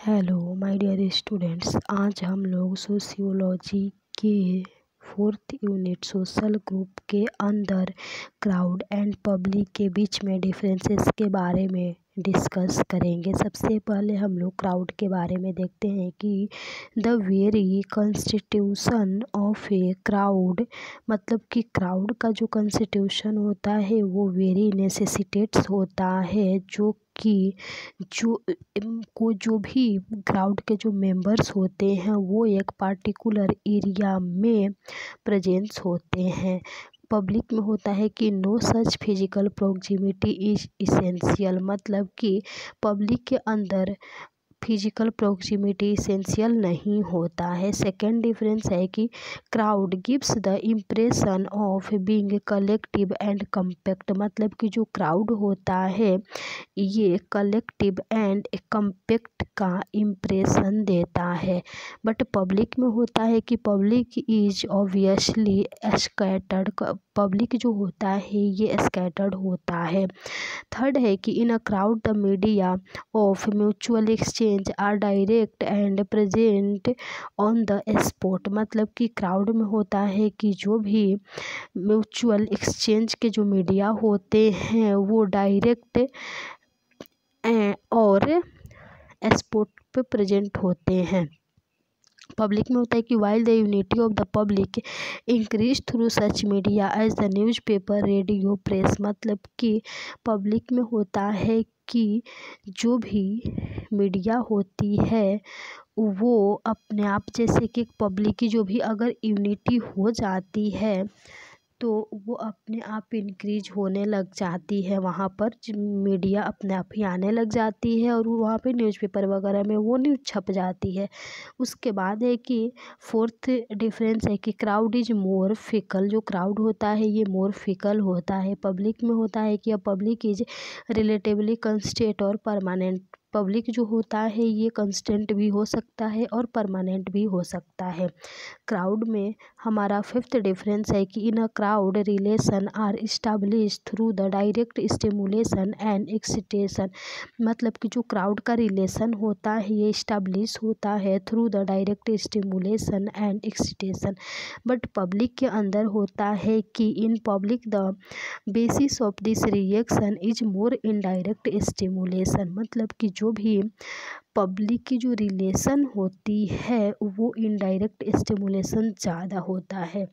Hello my dear students, आज हम लोग सोशियोलॉजी के 4th यूनिट सोशल ग्रुप के अंदर क्राउड एंड पब्लिक के बीच में डिफरेंसेस के बारे में डिस्कस करेंगे। सबसे पहले हम लोग क्राउड के बारे में देखते हैं कि the very constitution of a crowd, मतलब कि क्राउड का जो कॉन्स्टिट्यूशन होता है वो वेरी नेसेसिटेट्स होता है, जो कि जो भी क्राउड के जो मेंबर्स होते हैं वो एक पार्टिकुलर एरिया में प्रेजेंस होते हैं। पब्लिक में होता है कि no such physical proximity is essential, मतलब कि पब्लिक के अंदर फिजिकल प्रोक्सिमिटी इसेंशियल नहीं होता है। सेकेंड डिफरेंस है कि crowd gives the impression of being collective and compact, मतलब कि जो क्राउड होता है ये कलेक्टिव एंड कम्पैक्ट का इम्प्रेशन देता है। बट पब्लिक में होता है कि public is obviously scattered, public जो होता है ये स्कैटर्ड होता है। थर्ड है कि in a crowd the media of mutual exchange are direct and present on the spot, मतलब कि क्राउड में होता है कि जो भी म्यूचुअल एक्सचेंज के जो मीडिया होते हैं वो डायरेक्ट और स्पॉट पे प्रेजेंट होते हैं। पब्लिक में होता है कि while the unity of the public increase through such media as the newspaper, radio, press, मतलब कि पब्लिक में होता है कि जो भी मीडिया होती है वो अपने आप, जैसे कि पब्लिक की जो भी अगर यूनिटी हो जाती है तो वो अपने आप इंक्रीज होने लग जाती है, वहाँ पर मीडिया अपने आप ही आने लग जाती है और वहाँ पे न्यूज़पेपर वगैरह में वो न्यूज़ छप जाती है। उसके बाद है कि फोर्थ डिफरेंस है कि क्राउड इज मोर फिकल, जो क्राउड होता है ये मोर फिकल होता है। पब्लिक में होता है कि पब्लिक इज रिलेटिवली कंस्टेंट और परमानेंट, पब्लिक जो होता है ये कंस्टेंट भी हो सकता है और परमानेंट भी हो सकता है। क्राउड में हमारा फिफ्थ डिफरेंस है कि in a crowd relation are establish through the direct stimulation and excitation, मतलब कि जो क्राउड का रिलेशन होता है ये इस्टाब्लिश होता है through the direct stimulation and excitation. But public के अंदर होता है कि in public the basis of this reaction is more indirect stimulation, मतलब कि जो भी पब्लिक की जो रिलेशन होती है वो इनडायरेक्ट स्टिमुलेशन ज़्यादा होता है।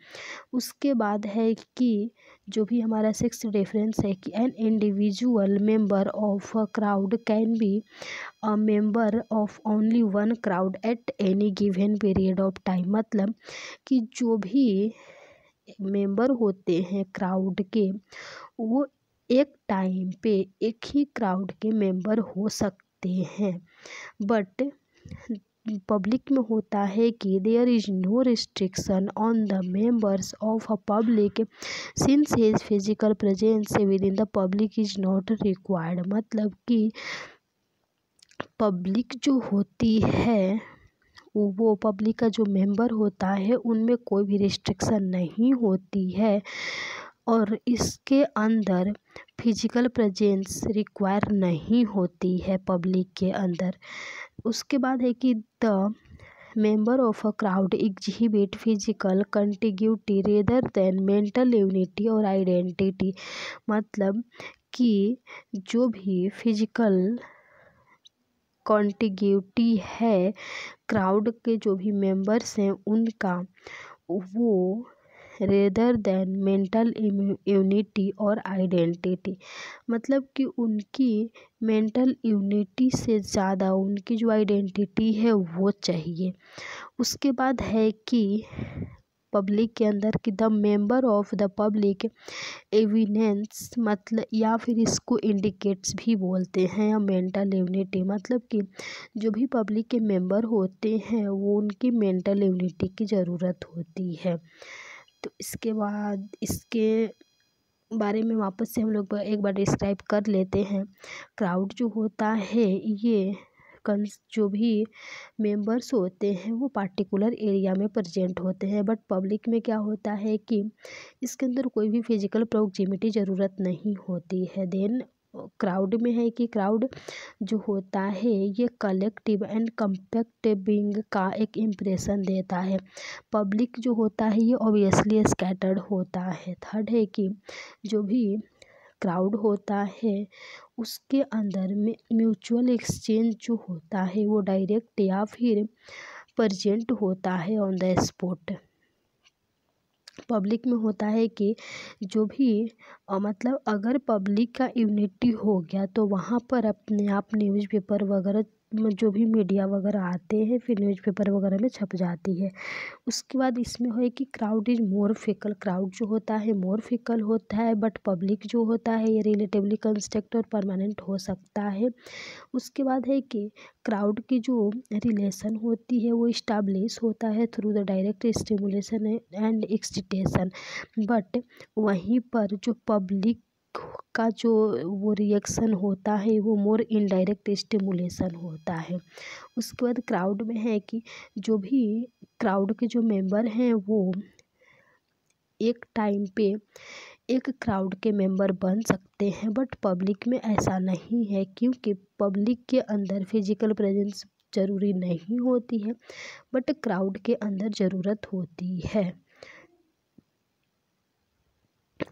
उसके बाद है कि जो भी हमारा सिक्स्थ डिफरेंस है कि an individual member of a crowd can be a member of only one crowd at any given period of time, मतलब कि जो भी मेंबर होते हैं क्राउड के वो एक टाइम पे एक ही क्राउड के मेंबर हो सकते हैं। बट पब्लिक में होता है कि there is no restriction on the members of a public since his physical presence within the public is not required, मतलब कि पब्लिक जो होती है वो पब्लिक का जो मेंबर होता है उनमें कोई भी रिस्ट्रिक्शन नहीं होती है और इसके अंदर फिजिकल प्रेजेंस रिक्वायर नहीं होती है पब्लिक के अंदर। उसके बाद है कि the member of a crowd exhibit physical contiguity rather than mental unity और आइडेंटिटी, मतलब कि जो भी फिजिकल कॉन्टिग्यूटी है क्राउड के जो भी मेंबर्स हैं उनका, वो रेदर देन मेंटल यूनिटी और आइडेंटिटी, मतलब कि उनकी मेंटल यूनिटी से ज़्यादा उनकी जो आइडेंटिटी है वो चाहिए। उसके बाद है कि पब्लिक के अंदर कि the member of the public evinces, मतलब या फिर इसको इंडिकेट्स भी बोलते हैं या मेंटल यूनिटी, मतलब कि जो भी पब्लिक के मेंबर होते हैं वो उनकी मेंटल यूनिटी की ज़रूरत होती है। तो इसके बाद इसके बारे में वापस से हम लोग एक बार डिस्क्राइब कर लेते हैं। क्राउड जो होता है ये जो भी मेंबर्स होते हैं वो पार्टिकुलर एरिया में प्रेजेंट होते हैं। बट पब्लिक में क्या होता है कि इसके अंदर कोई भी फिजिकल प्रोक्सिमिटी ज़रूरत नहीं होती है। देन क्राउड में है कि क्राउड जो होता है ये कलेक्टिव एंड कम्पैक्ट बीइंग का एक इम्प्रेशन देता है। पब्लिक जो होता है ये ऑब्वियसली स्कैटर्ड होता है। थर्ड है कि जो भी क्राउड होता है उसके अंदर में म्यूचुअल एक्सचेंज जो होता है वो डायरेक्ट या फिर प्रेजेंट होता है ऑन द स्पॉट। पब्लिक में होता है कि जो भी मतलब अगर पब्लिक का यूनिटी हो गया तो वहाँ पर अपने आप न्यूज़पेपर वगैरह में जो भी मीडिया वगैरह आते हैं फिर न्यूज़पेपर वगैरह में छप जाती है। उसके बाद इसमें है कि crowd is more fickle. Crowd जो होता है मोर फिकल होता है, बट पब्लिक जो होता है ये रिलेटिवली कंस्ट्रक्ट और परमानेंट हो सकता है। उसके बाद है कि क्राउड की जो रिलेशन होती है वो इस्टाब्लिश होता है through the direct stimulation and excitation, but वहीं पर जो पब्लिक का जो वो रिएक्शन होता है वो मोर इनडायरेक्ट स्टिमुलेशन होता है। उसके बाद क्राउड में है कि जो भी क्राउड के जो मेंबर हैं वो एक टाइम पे एक क्राउड के मेंबर बन सकते हैं, बट पब्लिक में ऐसा नहीं है क्योंकि पब्लिक के अंदर फिजिकल प्रेजेंस ज़रूरी नहीं होती है, बट क्राउड के अंदर ज़रूरत होती है।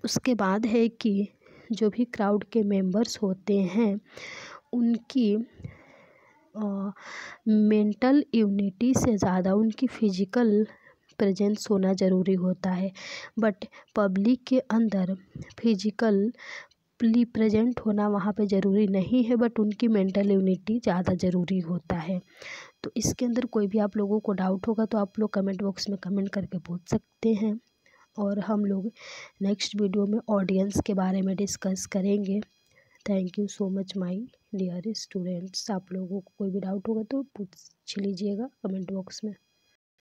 उसके बाद है कि जो भी क्राउड के मेंबर्स होते हैं उनकी मेंटल यूनिटी से ज़्यादा उनकी फिजिकल प्रेजेंस होना ज़रूरी होता है, बट पब्लिक के अंदर फिजिकली प्रेजेंट होना वहाँ पे ज़रूरी नहीं है, बट उनकी मेंटल यूनिटी ज़्यादा ज़रूरी होता है। तो इसके अंदर कोई भी आप लोगों को डाउट होगा तो आप लोग कमेंट बॉक्स में कमेंट करके पूछ सकते हैं, और हम लोग नेक्स्ट वीडियो में ऑडियंस के बारे में डिस्कस करेंगे। Thank you so much my dear students. आप लोगों को कोई भी डाउट होगा तो पूछ लीजिएगा कमेंट बॉक्स में।